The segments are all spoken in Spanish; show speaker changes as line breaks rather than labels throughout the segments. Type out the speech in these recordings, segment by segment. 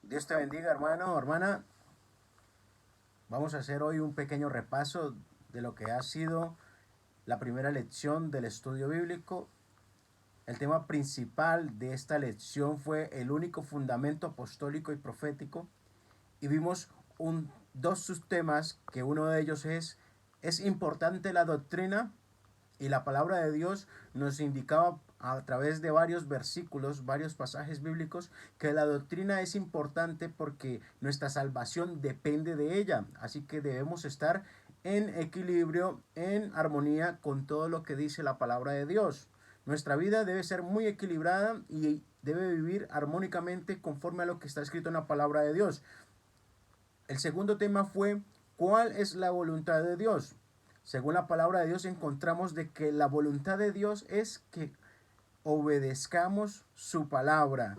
Dios te bendiga, hermano, hermana. Vamos a hacer hoy un pequeño repaso de lo que ha sido la primera lección del estudio bíblico. El tema principal de esta lección fue el único fundamento apostólico y profético. Y vimos dos subtemas, que uno de ellos ¿es importante la doctrina? Y la palabra de Dios nos indicaba a través de varios versículos, varios pasajes bíblicos, que la doctrina es importante porque nuestra salvación depende de ella. Así que debemos estar en equilibrio, en armonía con todo lo que dice la palabra de Dios. Nuestra vida debe ser muy equilibrada y debe vivir armónicamente conforme a lo que está escrito en la palabra de Dios. El segundo tema fue: ¿cuál es la voluntad de Dios? Según la palabra de Dios encontramos de que la voluntad de Dios es que obedezcamos su palabra.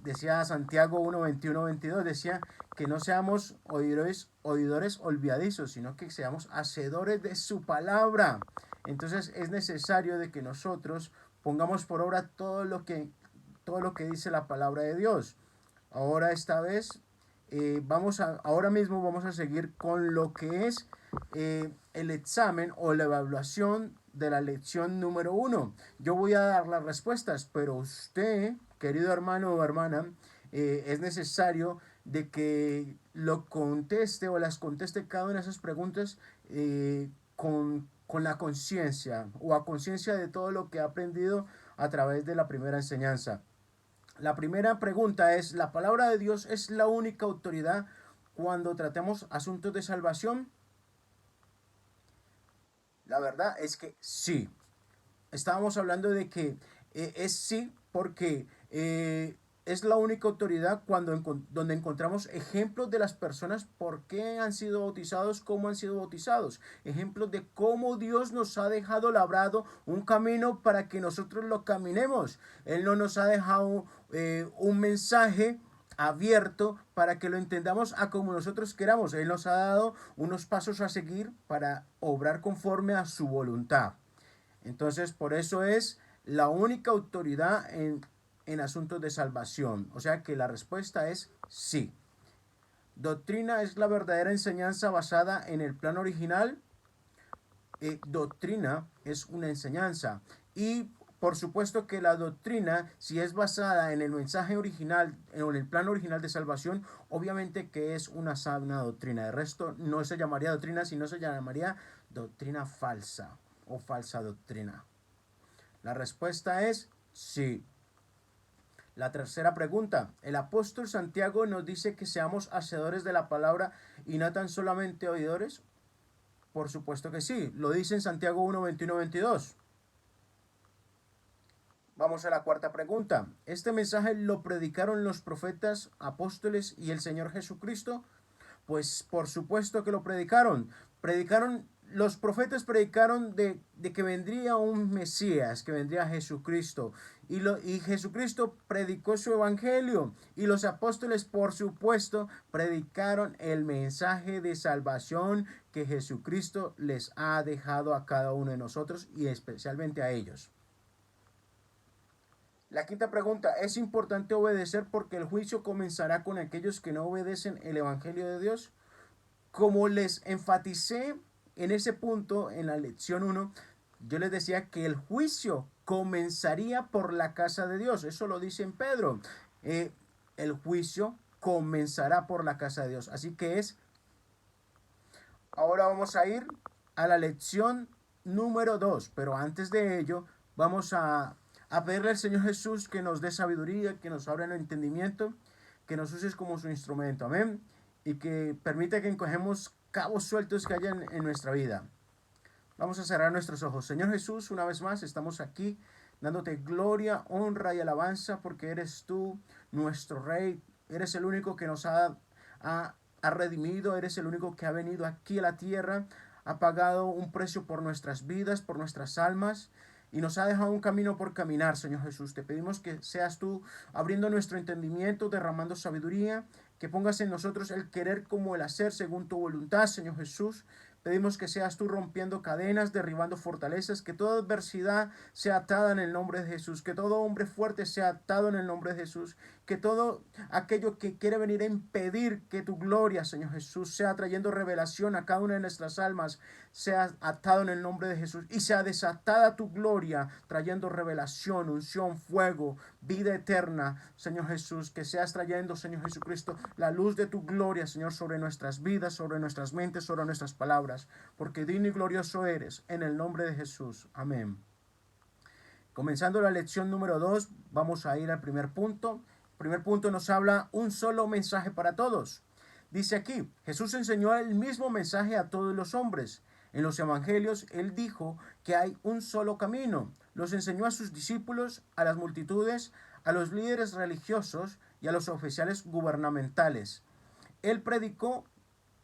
Decía Santiago 1, 21, 22, decía que no seamos oidores olvidadizos, sino que seamos hacedores de su palabra. Entonces es necesario de que nosotros pongamos por obra todo lo que dice la palabra de Dios. Ahora esta vez ahora mismo vamos a seguir con lo que es el examen o la evaluación de la lección número 1. Yo voy a dar las respuestas, pero usted, querido hermano o hermana, es necesario de que lo conteste o las conteste cada una de esas preguntas con la conciencia o a conciencia de todo lo que ha aprendido a través de la primera enseñanza. La primera pregunta es: ¿la palabra de Dios es la única autoridad cuando tratemos asuntos de salvación? La verdad es que sí. Estábamos hablando de que es sí porque es la única autoridad donde encontramos ejemplos de las personas por qué han sido bautizados, cómo han sido bautizados, ejemplos de cómo Dios nos ha dejado labrado un camino para que nosotros lo caminemos. Él no nos ha dejado un mensaje abierto para que lo entendamos a como nosotros queramos. Él nos ha dado unos pasos a seguir para obrar conforme a su voluntad. Entonces, por eso es la única autoridad en asuntos de salvación. O sea que la respuesta es sí. Doctrina es la verdadera enseñanza basada en el plan original. Doctrina es una enseñanza. Y por supuesto que la doctrina, si es basada en el mensaje original o en el plan original de salvación, obviamente que es una sana doctrina. De resto, no se llamaría doctrina, sino se llamaría doctrina falsa o falsa doctrina. La respuesta es sí. La tercera pregunta: el apóstol Santiago nos dice que seamos hacedores de la palabra y no tan solamente oidores. Por supuesto que sí, lo dice en Santiago 1, 21, 22. Vamos a la cuarta pregunta: ¿este mensaje lo predicaron los profetas, apóstoles y el Señor Jesucristo? Pues por supuesto que lo predicaron. Los profetas predicaron de que vendría un Mesías, que vendría Jesucristo. Y Jesucristo predicó su evangelio. Y los apóstoles, por supuesto, predicaron el mensaje de salvación que Jesucristo les ha dejado a cada uno de nosotros y especialmente a ellos. La quinta pregunta: ¿es importante obedecer porque el juicio comenzará con aquellos que no obedecen el evangelio de Dios? Como les enfaticé en ese punto en la lección 1, yo les decía que el juicio comenzaría por la casa de Dios. Eso lo dice en Pedro. El juicio comenzará por la casa de Dios. Así que ahora vamos a ir a la lección número 2. Pero antes de ello, vamos a pedirle al Señor Jesús que nos dé sabiduría, que nos abra el entendimiento, que nos uses como su instrumento. Amén. Y que permita que encojemos cabos sueltos que hayan en nuestra vida. Vamos a cerrar nuestros ojos. Señor Jesús, una vez más estamos aquí dándote gloria, honra y alabanza porque eres tú nuestro Rey. Eres el único que nos ha redimido, eres el único que ha venido aquí a la tierra, ha pagado un precio por nuestras vidas, por nuestras almas, y nos ha dejado un camino por caminar, Señor Jesús. Te pedimos que seas tú abriendo nuestro entendimiento, derramando sabiduría, que pongas en nosotros el querer como el hacer según tu voluntad, Señor Jesús. Pedimos que seas tú rompiendo cadenas, derribando fortalezas, que toda adversidad sea atada en el nombre de Jesús, que todo hombre fuerte sea atado en el nombre de Jesús, que todo aquello que quiere venir a impedir que tu gloria, Señor Jesús, sea trayendo revelación a cada una de nuestras almas, sea atado en el nombre de Jesús y sea desatada tu gloria, trayendo revelación, unción, fuego, vida eterna, Señor Jesús, que seas trayendo, Señor Jesucristo, la luz de tu gloria, Señor, sobre nuestras vidas, sobre nuestras mentes, sobre nuestras palabras, porque digno y glorioso eres, en el nombre de Jesús. Amén. Comenzando la lección número 2, vamos a ir al primer punto. El primer punto nos habla un solo mensaje para todos. Dice aquí, Jesús enseñó el mismo mensaje a todos los hombres. En los evangelios, él dijo que hay un solo camino. Los enseñó a sus discípulos, a las multitudes, a los líderes religiosos y a los oficiales gubernamentales. Él predicó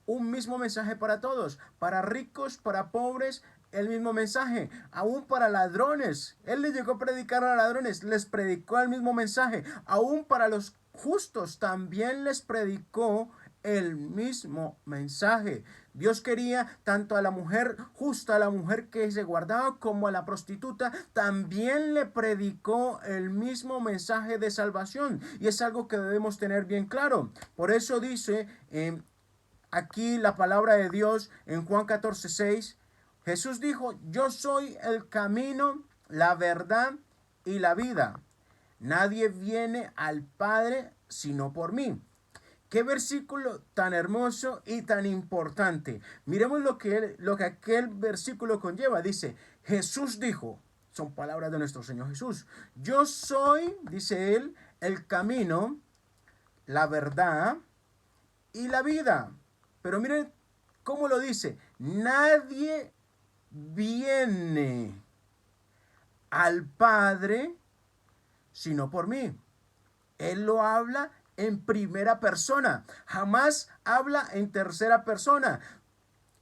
un mismo mensaje para todos, para ricos, para pobres, el mismo mensaje, aún para ladrones. Él les llegó a predicar a ladrones, les predicó el mismo mensaje, aún para los justos también les predicó el mismo mensaje. Dios quería tanto a la mujer justa, a la mujer que se guardaba, como a la prostituta, también le predicó el mismo mensaje de salvación. Y es algo que debemos tener bien claro. Por eso dice aquí la palabra de Dios en Juan 14:6, Jesús dijo, yo soy el camino, la verdad y la vida. Nadie viene al Padre sino por mí. Qué versículo tan hermoso y tan importante. Miremos lo que aquel versículo conlleva. Dice, Jesús dijo, son palabras de nuestro Señor Jesús, yo soy, dice él, el camino, la verdad y la vida. Pero miren cómo lo dice, nadie viene al Padre sino por mí. Él lo habla en primera persona, jamás habla en tercera persona.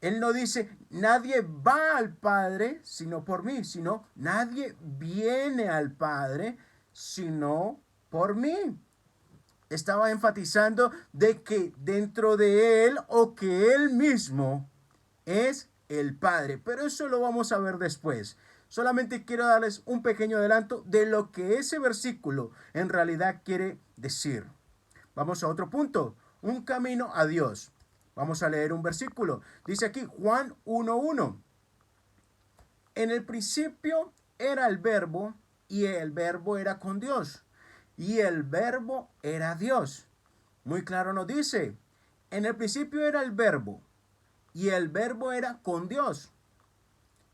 Él no dice, nadie va al Padre sino por mí, sino nadie viene al Padre sino por mí. Estaba enfatizando de que dentro de él o que él mismo es el Padre. Pero eso lo vamos a ver después. Solamente quiero darles un pequeño adelanto de lo que ese versículo en realidad quiere decir. Vamos a otro punto. Un camino a Dios. Vamos a leer un versículo. Dice aquí Juan 1:1. En el principio era el verbo y el verbo era con Dios. Y el verbo era Dios. Muy claro nos dice. En el principio era el verbo. Y el verbo era con Dios.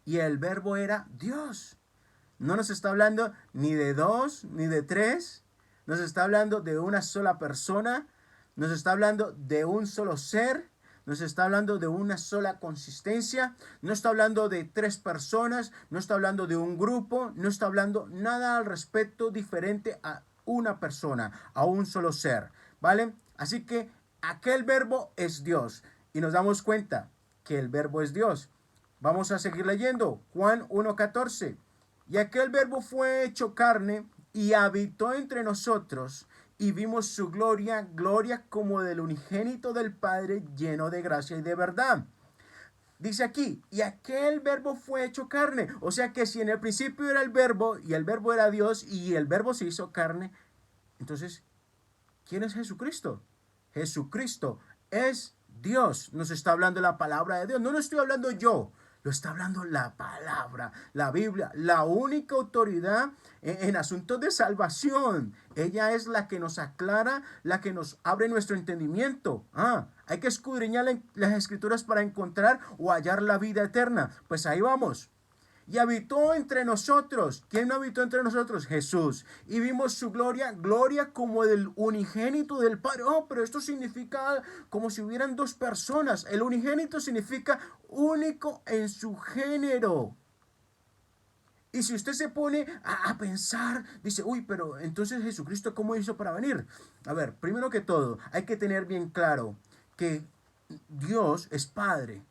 Y el verbo era Dios. No nos está hablando ni de dos, ni de tres. Nos está hablando de una sola persona. Nos está hablando de un solo ser. Nos está hablando de una sola consistencia. No está hablando de tres personas. No está hablando de un grupo. No está hablando nada al respecto diferente a una persona, a un solo ser. ¿Vale? Así que aquel verbo es Dios. Y nos damos cuenta que el verbo es Dios. Vamos a seguir leyendo. Juan 1:14. Y aquel verbo fue hecho carne y habitó entre nosotros, y vimos su gloria, gloria como del unigénito del Padre, lleno de gracia y de verdad. Dice aquí, y aquel verbo fue hecho carne. O sea que si en el principio era el verbo, y el verbo era Dios, y el verbo se hizo carne, entonces, ¿quién es Jesucristo? Jesucristo es Dios. Nos está hablando la palabra de Dios. No lo estoy hablando yo. Lo está hablando la palabra, la Biblia, la única autoridad en asuntos de salvación. Ella es la que nos aclara, la que nos abre nuestro entendimiento. Hay que escudriñar las escrituras para encontrar o hallar la vida eterna. Pues ahí vamos. Y habitó entre nosotros. ¿Quién habitó entre nosotros? Jesús. Y vimos su gloria, gloria como del unigénito del Padre. Pero esto significa como si hubieran dos personas. El unigénito significa único en su género. Y si usted se pone a pensar, dice, pero entonces Jesucristo, ¿cómo hizo para venir? A ver, primero que todo, hay que tener bien claro que Dios es Padre.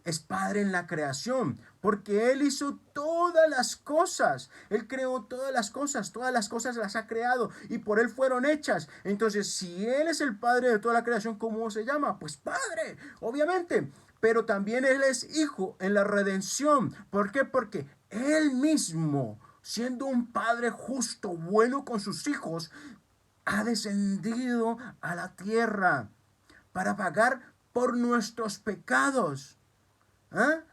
Es Padre en la creación, porque Él hizo todas las cosas. Él creó todas las cosas las ha creado y por Él fueron hechas. Entonces, si Él es el Padre de toda la creación, ¿cómo se llama? Pues Padre, obviamente. Pero también Él es Hijo en la redención. ¿Por qué? Porque Él mismo, siendo un Padre justo, bueno con sus hijos, ha descendido a la tierra para pagar por nuestros pecados. ¿Ah?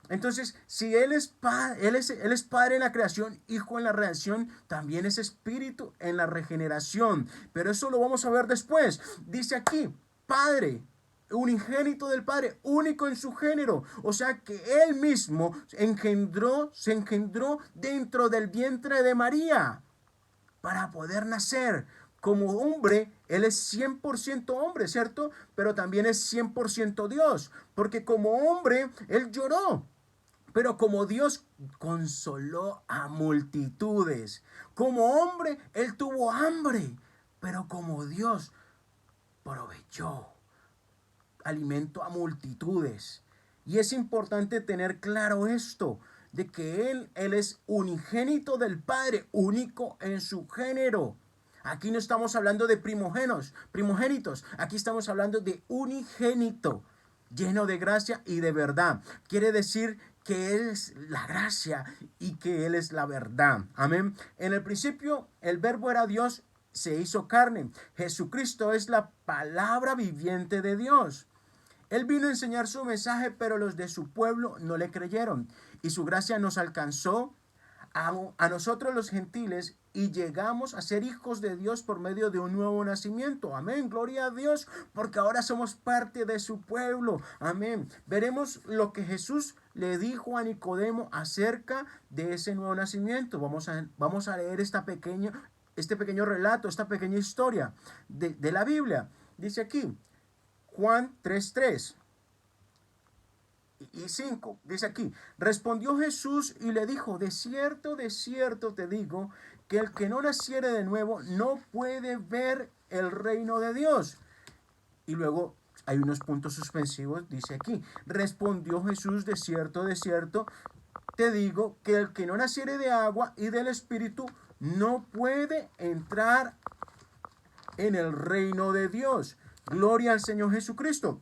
Entonces, si él es Padre en la creación, Hijo en la redención, también es Espíritu en la regeneración. Pero eso lo vamos a ver después. Dice aquí, Padre, unigénito del Padre, único en su género. O sea que Él mismo se engendró dentro del vientre de María para poder nacer. Como hombre, Él es 100% hombre, ¿cierto? Pero también es 100% Dios, porque como hombre, Él lloró. Pero como Dios consoló a multitudes. Como hombre, Él tuvo hambre. Pero como Dios proveyó alimento a multitudes. Y es importante tener claro esto, de que Él es unigénito del Padre, único en su género. Aquí no estamos hablando de primogénitos, aquí estamos hablando de unigénito, lleno de gracia y de verdad. Quiere decir que Él es la gracia y que Él es la verdad. Amén. En el principio el verbo era Dios, se hizo carne. Jesucristo es la palabra viviente de Dios. Él vino a enseñar su mensaje, pero los de su pueblo no le creyeron. Y su gracia nos alcanzó a nosotros los gentiles y llegamos a ser hijos de Dios por medio de un nuevo nacimiento. Amén, gloria a Dios, porque ahora somos parte de su pueblo. Amén. Veremos lo que Jesús le dijo a Nicodemo acerca de ese nuevo nacimiento. Vamos a leer este pequeño relato, esta pequeña historia de la Biblia. Dice aquí, Juan 3:3 y 5, dice aquí, respondió Jesús y le dijo, de cierto te digo, que el que no naciere de nuevo no puede ver el reino de Dios. Y luego hay unos puntos suspensivos, dice aquí, respondió Jesús, de cierto te digo, que el que no naciere de agua y del Espíritu no puede entrar en el reino de Dios. Gloria al Señor Jesucristo.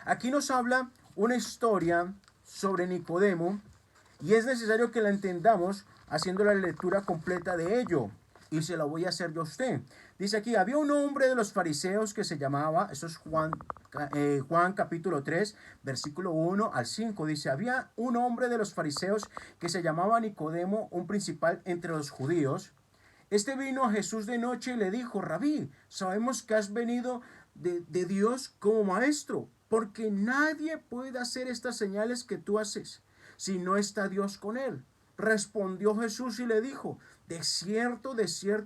Aquí nos habla una historia sobre Nicodemo y es necesario que la entendamos haciendo la lectura completa de ello. Y se la voy a hacer yo a usted. Dice aquí, había un hombre de los fariseos que se llamaba, eso es Juan capítulo 3, versículo 1 al 5. Dice, había un hombre de los fariseos que se llamaba Nicodemo, un principal entre los judíos. Este vino a Jesús de noche y le dijo, Rabí, sabemos que has venido de Dios como maestro, porque nadie puede hacer estas señales que tú haces si no está Dios con él. Respondió Jesús y le dijo, de cierto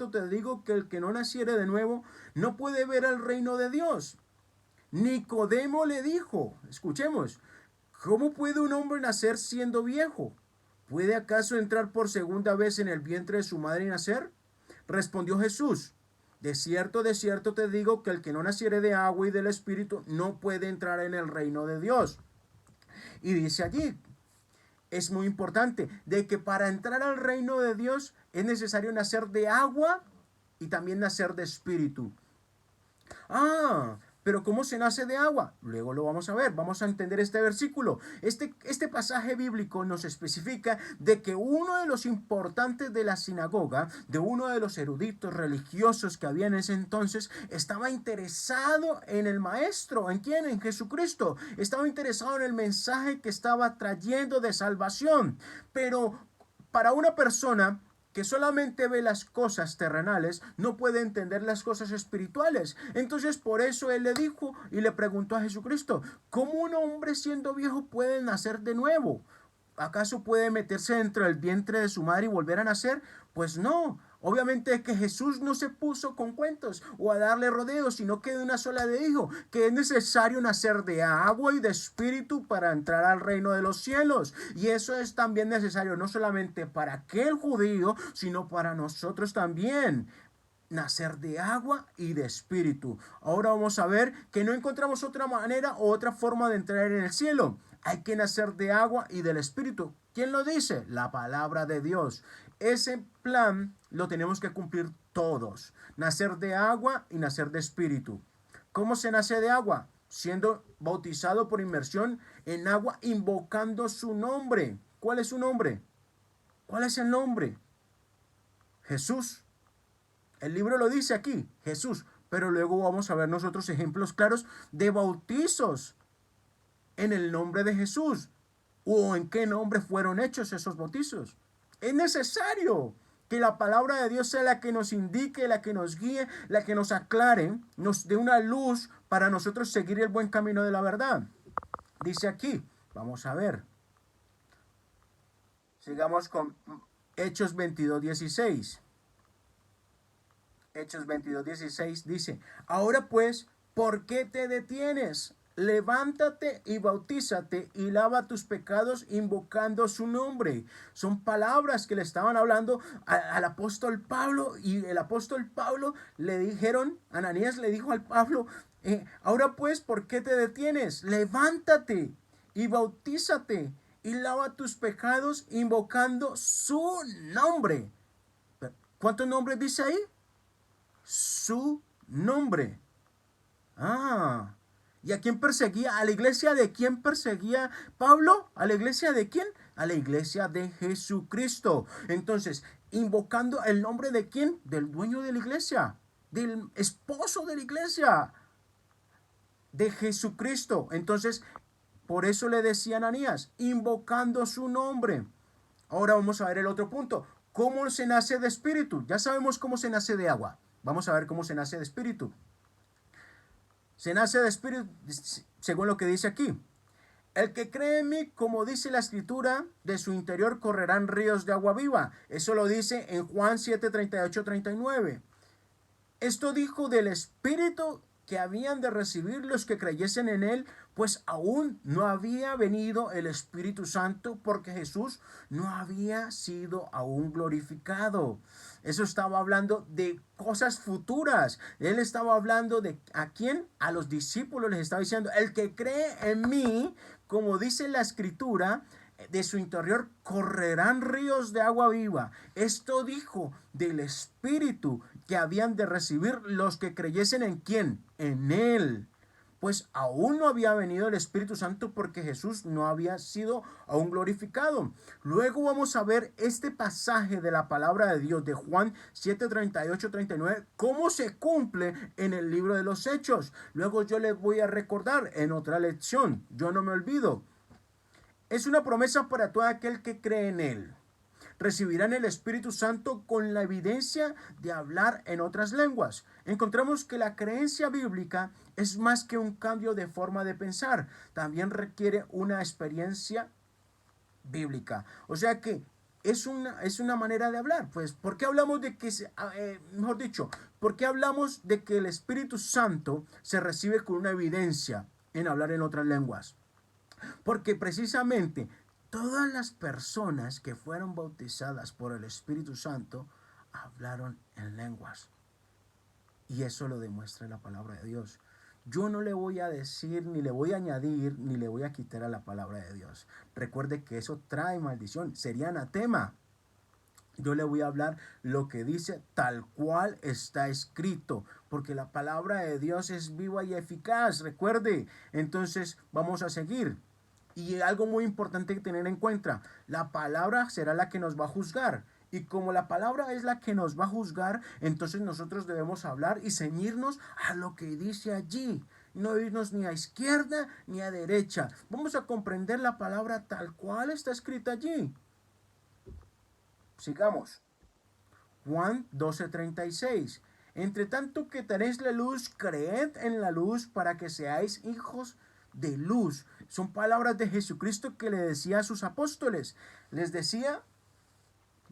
te digo que el que no naciere de nuevo no puede ver el reino de Dios. Nicodemo le dijo, escuchemos, ¿cómo puede un hombre nacer siendo viejo? ¿Puede acaso entrar por segunda vez en el vientre de su madre y nacer? Respondió Jesús, de cierto te digo que el que no naciere de agua y del Espíritu no puede entrar en el reino de Dios. Y dice allí, es muy importante, de que para entrar al reino de Dios es necesario nacer de agua y también nacer de Espíritu. Pero ¿cómo se nace de agua? Luego lo vamos a ver, vamos a entender este versículo. Este pasaje bíblico nos especifica de que uno de los importantes de la sinagoga, de uno de los eruditos religiosos que había en ese entonces, estaba interesado en el maestro. ¿En quién? En Jesucristo. Estaba interesado en el mensaje que estaba trayendo de salvación. Pero para una persona que solamente ve las cosas terrenales, no puede entender las cosas espirituales. Entonces por eso él le dijo y le preguntó a Jesucristo, ¿cómo un hombre siendo viejo puede nacer de nuevo? ¿Acaso puede meterse dentro del vientre de su madre y volver a nacer? Pues no. Obviamente es que Jesús no se puso con cuentos o a darle rodeos, sino que de una sola le dijo que es necesario nacer de agua y de espíritu para entrar al reino de los cielos. Y eso es también necesario no solamente para aquel judío, sino para nosotros también. Nacer de agua y de espíritu. Ahora vamos a ver que no encontramos otra manera o otra forma de entrar en el cielo. Hay que nacer de agua y del espíritu. ¿Quién lo dice? La palabra de Dios. Ese plan lo tenemos que cumplir todos. Nacer de agua y nacer de espíritu. ¿Cómo se nace de agua? Siendo bautizado por inmersión en agua, invocando su nombre. ¿Cuál es su nombre? ¿Cuál es el nombre? Jesús. El libro lo dice aquí, Jesús, pero luego vamos a ver nosotros ejemplos claros de bautizos en el nombre de Jesús o en qué nombre fueron hechos esos bautizos. Es necesario que la palabra de Dios sea la que nos indique, la que nos guíe, la que nos aclare, nos dé una luz para nosotros seguir el buen camino de la verdad. Dice aquí, vamos a ver. Sigamos con Hechos 22:16. Hechos 22:16 dice, ahora pues, ¿por qué te detienes? Levántate y bautízate y lava tus pecados invocando su nombre. Son palabras que le estaban hablando al apóstol Pablo, y el apóstol Pablo le dijeron, Ananías le dijo al Pablo, ahora pues, ¿por qué te detienes? Levántate y bautízate y lava tus pecados invocando su nombre. ¿Cuántos nombres dice ahí? Su nombre. Ah, ¿y a quién perseguía? ¿A la iglesia de quién perseguía Pablo? ¿A la iglesia de quién? A la iglesia de Jesucristo. Entonces, invocando el nombre de quién? Del dueño de la iglesia, del esposo de la iglesia, de Jesucristo. Entonces, por eso le decía Ananías, invocando su nombre. Ahora vamos a ver el otro punto. ¿Cómo se nace de espíritu? Ya sabemos cómo se nace de agua. Vamos a ver cómo se nace de espíritu. Se nace de espíritu según lo que dice aquí. El que cree en mí, como dice la escritura, de su interior correrán ríos de agua viva. Eso lo dice en Juan 7:38-39. Esto dijo del Espíritu que habían de recibir los que creyesen en él, pues aún no había venido el Espíritu Santo, porque Jesús no había sido aún glorificado. Eso estaba hablando de cosas futuras. Él estaba hablando de ¿a quién? A los discípulos les estaba diciendo, el que cree en mí, como dice la escritura, de su interior correrán ríos de agua viva. Esto dijo del Espíritu que habían de recibir los que creyesen en quién, en él. Pues aún no había venido el Espíritu Santo porque Jesús no había sido aún glorificado. Luego vamos a ver este pasaje de la palabra de Dios de Juan 7:38-39, cómo se cumple en el libro de los Hechos. Luego yo les voy a recordar en otra lección, yo no me olvido. Es una promesa para todo aquel que cree en él. Recibirán el Espíritu Santo con la evidencia de hablar en otras lenguas. Encontramos que la creencia bíblica es más que un cambio de forma de pensar, también requiere una experiencia bíblica. O sea que es una manera de hablar. Pues, ¿por qué hablamos de que, mejor dicho, por qué hablamos de que el Espíritu Santo se recibe con una evidencia en hablar en otras lenguas? Porque precisamente todas las personas que fueron bautizadas por el Espíritu Santo hablaron en lenguas. Y eso lo demuestra la palabra de Dios. Yo no le voy a decir, ni le voy a añadir, ni le voy a quitar a la palabra de Dios. Recuerde que eso trae maldición, sería anatema. Yo le voy a hablar lo que dice tal cual está escrito, porque la palabra de Dios es viva y eficaz, recuerde. Entonces vamos a seguir. Y algo muy importante que tener en cuenta, la palabra será la que nos va a juzgar. Y como la palabra es la que nos va a juzgar, entonces nosotros debemos hablar y ceñirnos a lo que dice allí. No irnos ni a izquierda ni a derecha. Vamos a comprender la palabra tal cual está escrita allí. Sigamos. Juan 12:36. Entre tanto que tenéis la luz, creed en la luz para que seáis hijos de luz. Son palabras de Jesucristo que le decía a sus apóstoles. Les decía,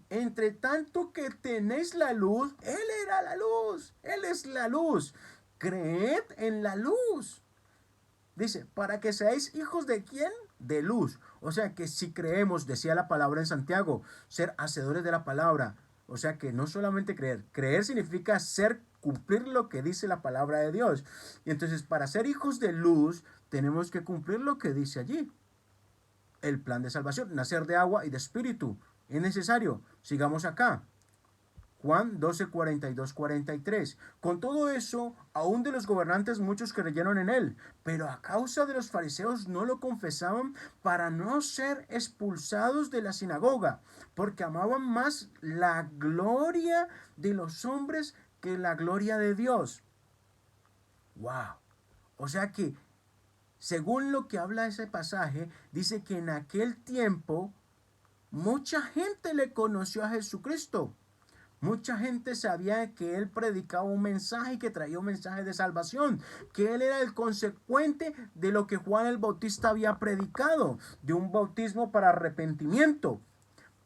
entre tanto que tenéis la luz, Él era la luz, Él es la luz. Creed en la luz. Dice, para que seáis hijos de ¿quién? De luz. O sea que si creemos, decía la palabra en Santiago, ser hacedores de la palabra. O sea que no solamente creer. Creer significa cumplir lo que dice la palabra de Dios. Y entonces para ser hijos de luz tenemos que cumplir lo que dice allí. El plan de salvación, nacer de agua y de espíritu. Es necesario. Sigamos acá. Juan 12:42-43. Con todo eso, aún de los gobernantes muchos creyeron en él, pero a causa de los fariseos no lo confesaban para no ser expulsados de la sinagoga, porque amaban más la gloria de los hombres que la gloria de Dios. ¡Wow! O sea que, según lo que habla ese pasaje, dice que en aquel tiempo mucha gente le conoció a Jesucristo. Mucha gente sabía que él predicaba un mensaje y que traía un mensaje de salvación, que él era el consecuente de lo que Juan el Bautista había predicado, de un bautismo para arrepentimiento.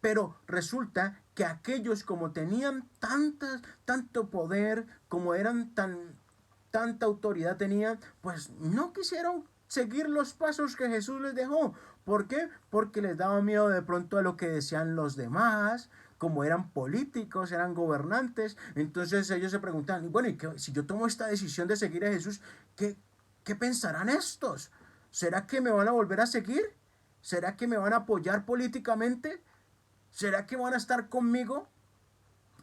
Pero resulta que aquellos, como tenían tanto poder, como eran tanta autoridad tenían, pues no quisieron seguir los pasos que Jesús les dejó. ¿Por qué? Porque les daba miedo de pronto a lo que decían los demás, como eran políticos, eran gobernantes. Entonces ellos se preguntaban, y bueno, si yo tomo esta decisión de seguir a Jesús, ¿qué pensarán estos? ¿Será que me van a volver a seguir? ¿Será que me van a apoyar políticamente? ¿Será que van a estar conmigo?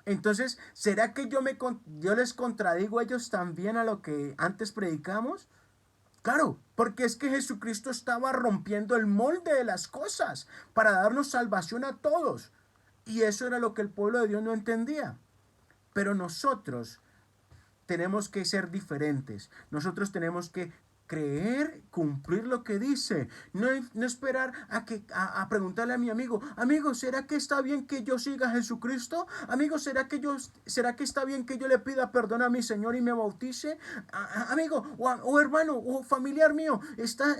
Entonces, ¿será que yo les contradigo a ellos también a lo que antes predicamos? Claro, porque es que Jesucristo estaba rompiendo el molde de las cosas para darnos salvación a todos. Y eso era lo que el pueblo de Dios no entendía. Pero nosotros tenemos que ser diferentes. Nosotros tenemos que creer, cumplir lo que dice, no esperar a preguntarle a mi amigo, ¿será que está bien que yo siga a Jesucristo? Amigo, ¿será que está bien que yo le pida perdón a mi Señor y me bautice? Amigo, o hermano, o familiar mío,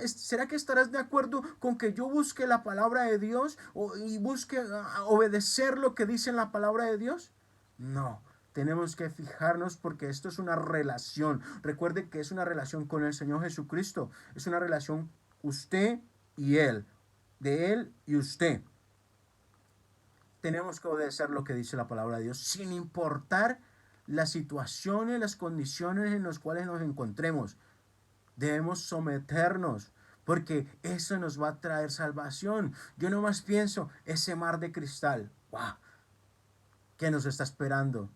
¿será que estarás de acuerdo con que yo busque la palabra de Dios y busque obedecer lo que dice en la palabra de Dios? No. Tenemos que fijarnos porque esto es una relación. Recuerde que es una relación con el Señor Jesucristo. Es una relación usted y Él. De Él y usted. Tenemos que obedecer lo que dice la palabra de Dios sin importar las situaciones, las condiciones en las cuales nos encontremos. Debemos someternos porque eso nos va a traer salvación. Yo nomás pienso, ese mar de cristal, ¡wow! ¿Qué nos está esperando?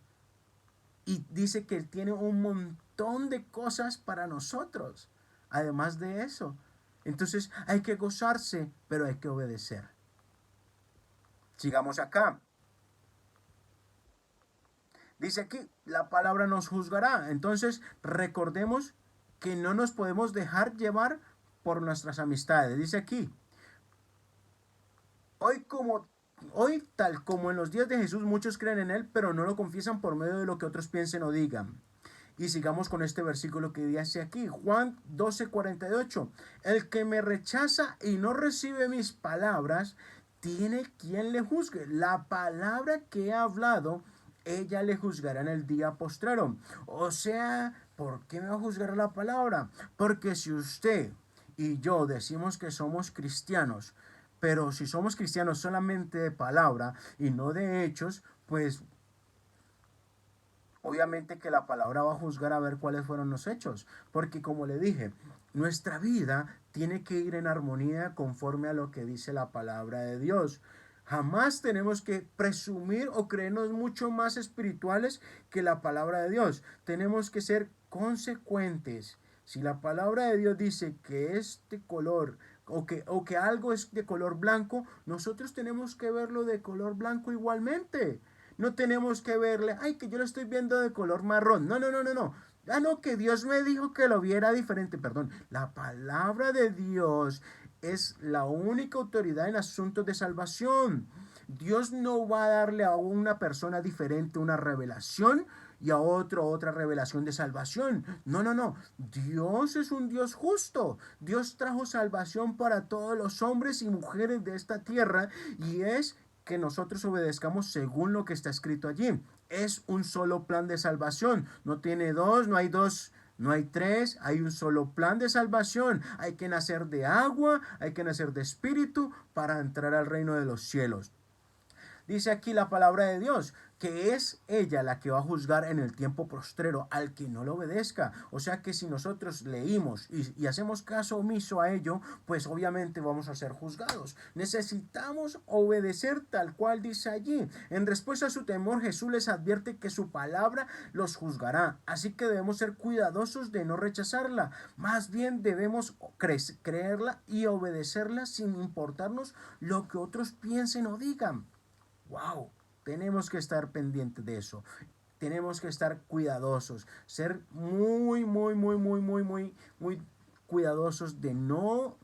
Y dice que Él tiene un montón de cosas para nosotros. Además de eso. Entonces hay que gozarse, pero hay que obedecer. Sigamos acá. Dice aquí, la palabra nos juzgará. Entonces recordemos que no nos podemos dejar llevar por nuestras amistades. Dice aquí, hoy como hoy tal como en los días de Jesús muchos creen en él, pero no lo confiesan por medio de lo que otros piensen o digan. Y sigamos con este versículo que dice aquí, Juan 12:48. El que me rechaza y no recibe mis palabras, tiene quien le juzgue. La palabra que he hablado, ella le juzgará en el día postrero. O sea, ¿por qué me va a juzgar la palabra? Porque si usted y yo decimos que somos cristianos, pero si somos cristianos solamente de palabra y no de hechos, pues obviamente que la palabra va a juzgar a ver cuáles fueron los hechos, porque como le dije, nuestra vida tiene que ir en armonía conforme a lo que dice la palabra de Dios. Jamás tenemos que presumir o creernos mucho más espirituales que la palabra de Dios. Tenemos que ser consecuentes. Si la palabra de Dios dice que este color o que algo es de color blanco, nosotros tenemos que verlo de color blanco igualmente. No tenemos que verle, ay, que yo lo estoy viendo de color marrón. No, no, no, no, no. Ah, no, que Dios me dijo que lo viera diferente. Perdón, la palabra de Dios es la única autoridad en asuntos de salvación. Dios no va a darle a una persona diferente una revelación y a otro otra revelación de salvación. No, no, no. Dios es un Dios justo. Dios trajo salvación para todos los hombres y mujeres de esta tierra y es que nosotros obedezcamos según lo que está escrito allí. Es un solo plan de salvación. No tiene dos, no hay dos. No hay tres, hay un solo plan de salvación. Hay que nacer de agua, hay que nacer de espíritu para entrar al reino de los cielos. Dice aquí la palabra de Dios, que es ella la que va a juzgar en el tiempo postrero al que no lo obedezca. O sea que si nosotros leímos y hacemos caso omiso a ello, pues obviamente vamos a ser juzgados. Necesitamos obedecer tal cual dice allí. En respuesta a su temor, Jesús les advierte que su palabra los juzgará. Así que debemos ser cuidadosos de no rechazarla. Más bien debemos creerla y obedecerla sin importarnos lo que otros piensen o digan. ¡Wow! Tenemos que estar pendientes de eso. tenemos que estar cuidadosos, ser muy cuidadosos de no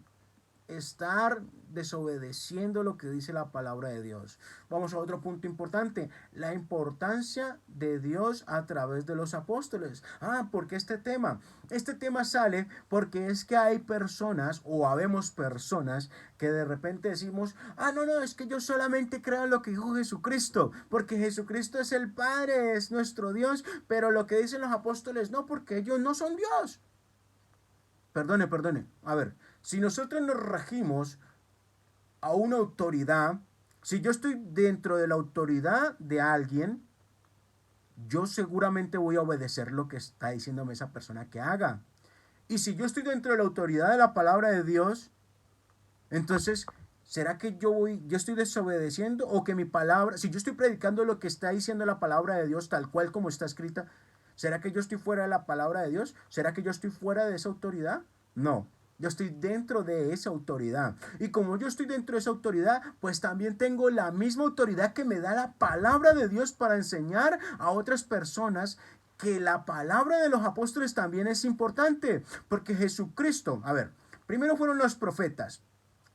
estar desobedeciendo lo que dice la palabra de Dios. Vamos a otro punto importante, la importancia de Dios a través de los apóstoles. ¿Por qué este tema? Este tema sale porque es que hay personas o habemos personas que de repente decimos, no, es que yo solamente creo en lo que dijo Jesucristo, porque Jesucristo es el Padre, es nuestro Dios, pero lo que dicen los apóstoles no, porque ellos no son Dios. Perdone. A ver, si nosotros nos regimos a una autoridad, si yo estoy dentro de la autoridad de alguien, yo seguramente voy a obedecer lo que está diciéndome esa persona que haga. Y si yo estoy dentro de la autoridad de la palabra de Dios, entonces, ¿será que yo estoy desobedeciendo o que mi palabra, si yo estoy predicando lo que está diciendo la palabra de Dios tal cual como está escrita, ¿será que yo estoy fuera de la palabra de Dios? ¿Será que yo estoy fuera de esa autoridad? No, yo estoy dentro de esa autoridad. Y como yo estoy dentro de esa autoridad, pues también tengo la misma autoridad que me da la palabra de Dios para enseñar a otras personas que la palabra de los apóstoles también es importante. Porque Jesucristo, a ver, primero fueron los profetas.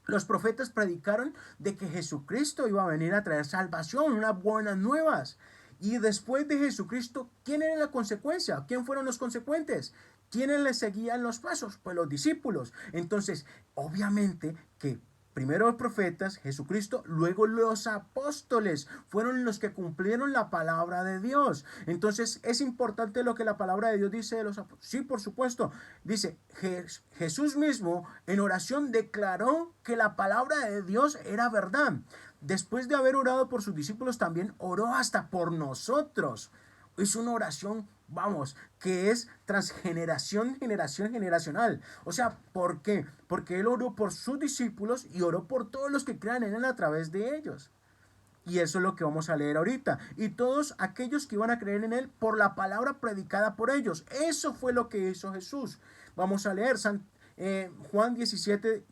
Los profetas predicaron de que Jesucristo iba a venir a traer salvación, unas buenas nuevas. Y después de Jesucristo, ¿quién era la consecuencia? ¿Quién fueron los consecuentes? ¿Quiénes le seguían los pasos? Pues los discípulos. Entonces, obviamente que primero los profetas, Jesucristo, luego los apóstoles fueron los que cumplieron la palabra de Dios. Entonces, es importante lo que la palabra de Dios dice de los apóstoles. Sí, por supuesto. Dice, Jesús mismo en oración declaró que la palabra de Dios era verdad. Después de haber orado por sus discípulos, también oró hasta por nosotros. Es una oración, que es generacional. O sea, ¿por qué? Porque Él oró por sus discípulos y oró por todos los que crean en Él a través de ellos. Y eso es lo que vamos a leer ahorita. Y todos aquellos que iban a creer en Él por la palabra predicada por ellos. Eso fue lo que hizo Jesús. Vamos a leer Juan 17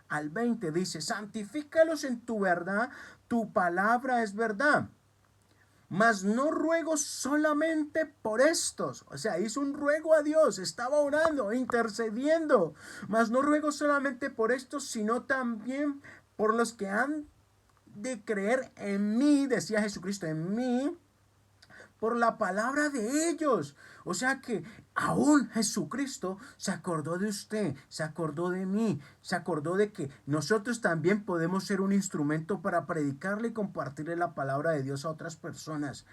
al 20. Dice, santifícalos en tu verdad, tu palabra es verdad. Mas no ruego solamente por estos. O sea, hizo un ruego a Dios, estaba orando, intercediendo. Mas no ruego solamente por estos, sino también por los que han de creer en mí, decía Jesucristo, en mí, por la palabra de ellos. O sea que aún Jesucristo se acordó de usted, se acordó de mí, se acordó de que nosotros también podemos ser un instrumento para predicarle y compartirle la palabra de Dios a otras personas.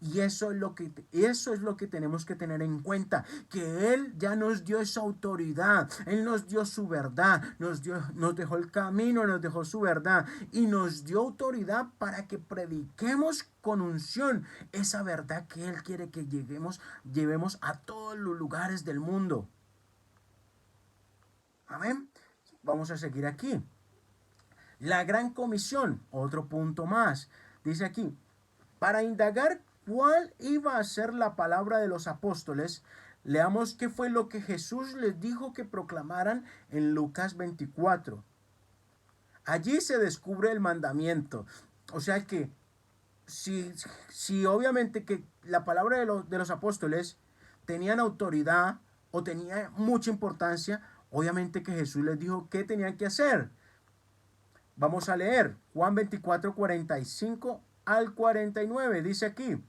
Y eso es lo que tenemos que tener en cuenta, que Él ya nos dio esa autoridad, Él nos dio su verdad, nos dejó el camino, nos dejó su verdad y nos dio autoridad para que prediquemos con unción esa verdad que Él quiere que llevemos a todos los lugares del mundo. Amén. Vamos a seguir aquí. La gran comisión, otro punto más. Dice aquí, para indagar cuál iba a ser la palabra de los apóstoles, leamos qué fue lo que Jesús les dijo que proclamaran en Lucas 24. Allí se descubre el mandamiento. O sea que si obviamente que la palabra de los apóstoles tenían autoridad o tenía mucha importancia, obviamente que Jesús les dijo qué tenían que hacer. Vamos a leer Juan 24, 45 al 49. Dice aquí,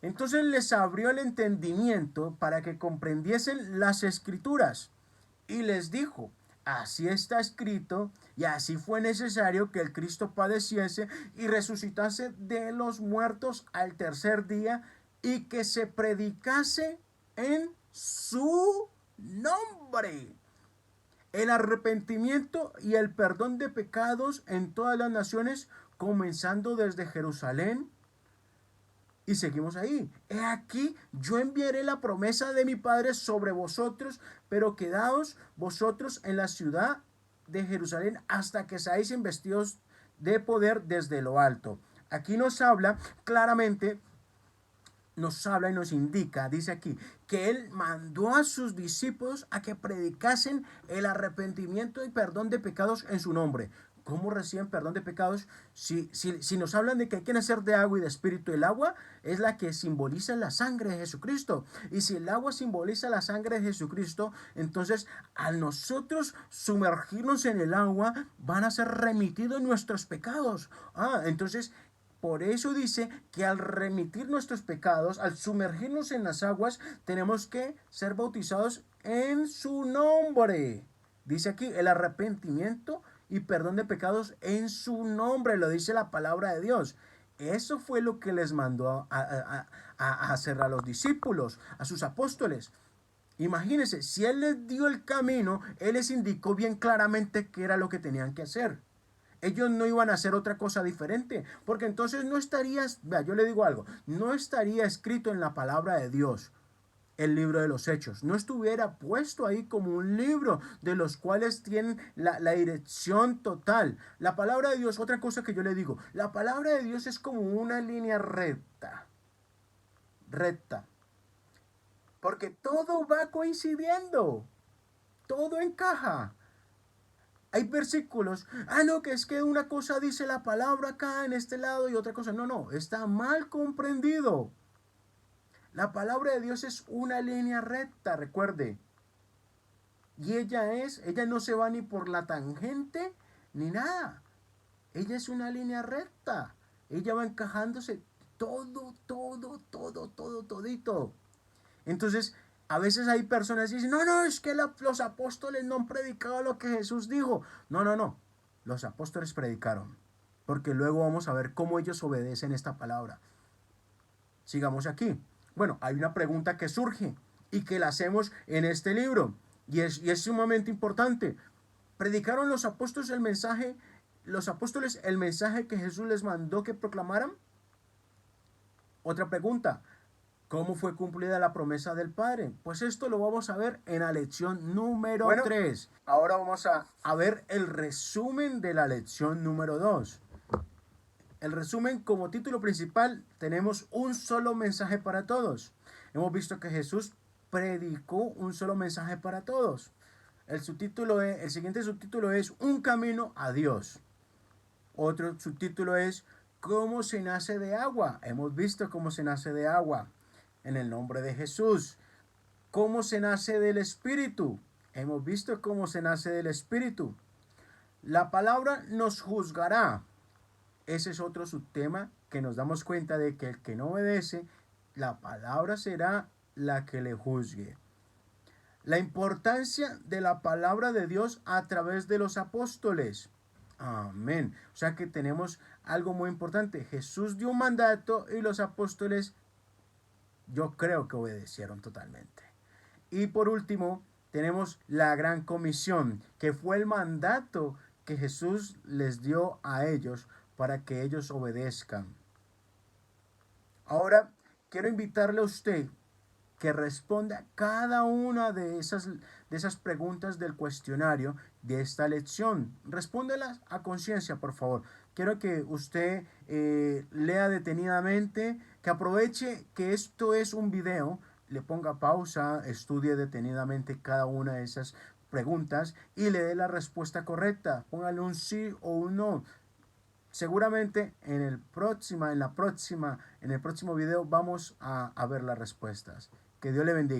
entonces les abrió el entendimiento para que comprendiesen las escrituras y les dijo, así está escrito y así fue necesario que el Cristo padeciese y resucitase de los muertos al tercer día y que se predicase en su nombre el arrepentimiento y el perdón de pecados en todas las naciones, comenzando desde Jerusalén. Y seguimos ahí. He aquí, yo enviaré la promesa de mi Padre sobre vosotros, pero quedaos vosotros en la ciudad de Jerusalén hasta que seáis investidos de poder desde lo alto. Aquí nos habla claramente, nos habla y nos indica, dice aquí, que Él mandó a sus discípulos a que predicasen el arrepentimiento y perdón de pecados en su nombre. ¿Cómo reciben perdón de pecados? Si nos hablan de que hay que nacer de agua y de espíritu, el agua es la que simboliza la sangre de Jesucristo. Y si el agua simboliza la sangre de Jesucristo, entonces al nosotros sumergirnos en el agua van a ser remitidos nuestros pecados. Entonces por eso dice que al remitir nuestros pecados, al sumergirnos en las aguas, tenemos que ser bautizados en su nombre. Dice aquí el arrepentimiento y perdón de pecados en su nombre, lo dice la palabra de Dios. Eso fue lo que les mandó a hacer a los discípulos, a sus apóstoles. Imagínense, si Él les dio el camino, Él les indicó bien claramente qué era lo que tenían que hacer. Ellos no iban a hacer otra cosa diferente, porque entonces no estaría, vea, yo le digo algo, no estaría escrito en la palabra de Dios el libro de los hechos, no estuviera puesto ahí como un libro de los cuales tienen la dirección total. La palabra de Dios, otra cosa que yo le digo, la palabra de Dios es como una línea recta, recta, porque todo va coincidiendo, todo encaja. Hay versículos, no, que es que una cosa dice la palabra acá en este lado y otra cosa, no, está mal comprendido. La palabra de Dios es una línea recta, recuerde. Y ella no se va ni por la tangente ni nada. Ella es una línea recta. Ella va encajándose todito. Entonces, a veces hay personas que dicen, no, es que los apóstoles no han predicado lo que Jesús dijo. No. Los apóstoles predicaron. Porque luego vamos a ver cómo ellos obedecen esta palabra. Sigamos aquí. Bueno, hay una pregunta que surge y que la hacemos en este libro. Y es sumamente importante. ¿Predicaron los apóstoles el mensaje que Jesús les mandó que proclamaran? Otra pregunta. ¿Cómo fue cumplida la promesa del Padre? Pues esto lo vamos a ver en la lección número 3. Ahora vamos a ver el resumen de la lección número 2. El resumen, como título principal, tenemos un solo mensaje para todos. Hemos visto que Jesús predicó un solo mensaje para todos. El siguiente subtítulo es Un camino a Dios. Otro subtítulo es ¿Cómo se nace de agua? Hemos visto cómo se nace de agua en el nombre de Jesús. ¿Cómo se nace del Espíritu? Hemos visto cómo se nace del Espíritu. La palabra nos juzgará. Ese es otro subtema que nos damos cuenta de que el que no obedece, la palabra será la que le juzgue. La importancia de la palabra de Dios a través de los apóstoles. Amén. O sea que tenemos algo muy importante. Jesús dio un mandato y los apóstoles, yo creo que obedecieron totalmente. Y por último, tenemos la gran comisión, que fue el mandato que Jesús les dio a ellos para que ellos obedezcan. Ahora, quiero invitarle a usted que responda cada una de esas preguntas del cuestionario de esta lección. Respóndelas a conciencia, por favor. Quiero que usted lea detenidamente, que aproveche que esto es un video, le ponga pausa, estudie detenidamente cada una de esas preguntas y le dé la respuesta correcta. Póngale un sí o un no. Seguramente en el próximo video vamos a ver las respuestas. Que Dios le bendiga.